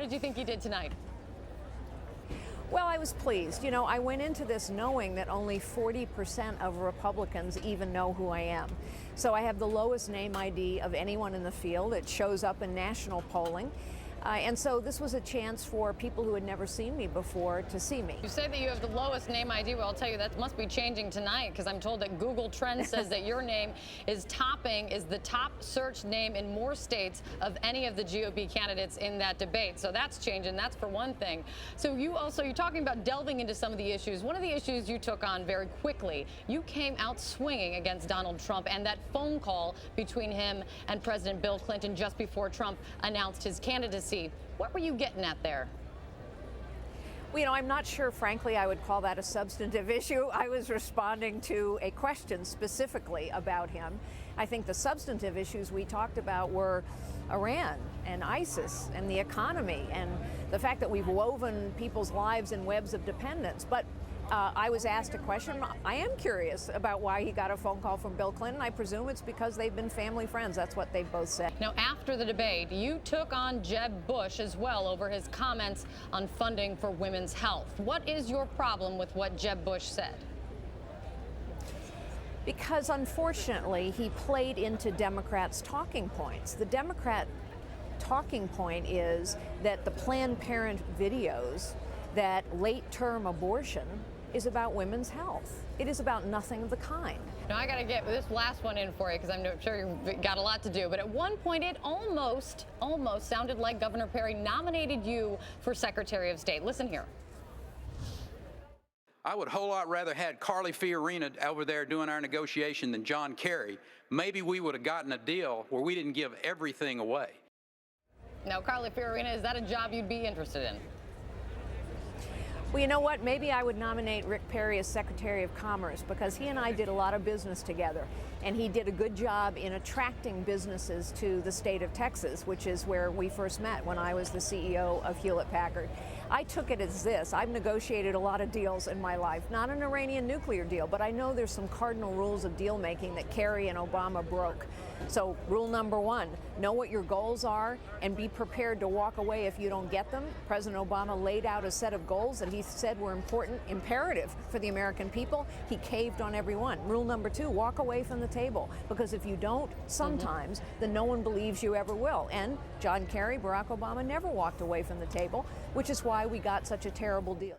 did you think you did tonight? Well, I was pleased. You know, I went into this knowing that only 40% of Republicans even know who I am. So I have the lowest name ID of anyone in the field. It shows up in national polling. And so this was a chance for people who had never seen me before to see me. You say that you have the lowest name ID. Well, I'll tell you that must be changing tonight, because I'm told that Google Trends says that your name is the top search name in more states of any of the GOP candidates in that debate. So that's changing. That's for one thing. So you're talking about delving into some of the issues. One of the issues you took on very quickly, you came out swinging against Donald Trump and that phone call between him and President Bill Clinton just before Trump announced his candidacy. What were you getting at there? Well, you know, I'm not sure, frankly, I would call that a substantive issue. I was responding to a question specifically about him. I think the substantive issues we talked about were Iran and ISIS and the economy and the fact that we've woven people's lives in webs of dependence. But I was asked a question. I am curious about why he got a phone call from Bill Clinton. I presume it's because they've been family friends. That's what they've both said. Now, after the debate, you took on Jeb Bush as well over his comments on funding for women's health. What is your problem with what Jeb Bush said? Because unfortunately, he played into Democrats' talking points. The Democrat talking point is that the Planned Parenthood videos, that late-term abortion is about women's health. It is about nothing of the kind. Now, I got to get this last one in for you, because I'm sure you've got a lot to do. But at one point, it almost sounded like Governor Perry nominated you for Secretary of State. Listen here. I would a whole lot rather had Carly Fiorina over there doing our negotiation than John Kerry. Maybe we would have gotten a deal where we didn't give everything away. Now, Carly Fiorina, is that a job you'd be interested in? Well, you know what? Maybe I would nominate Rick Perry as Secretary of Commerce, because he and I did a lot of business together, and he did a good job in attracting businesses to the state of Texas, which is where we first met when I was the CEO of Hewlett-Packard. I took it as this. I've negotiated a lot of deals in my life, not an Iranian nuclear deal, but I know there's some cardinal rules of deal making that Kerry and Obama broke. So rule number one, know what your goals are and be prepared to walk away if you don't get them. President Obama laid out a set of goals that he said were important, imperative for the American people. He caved on every one. Rule number two, walk away from the table, because if you don't sometimes, then no one believes you ever will. And John Kerry, Barack Obama never walked away from the table, which is why we got such a terrible deal.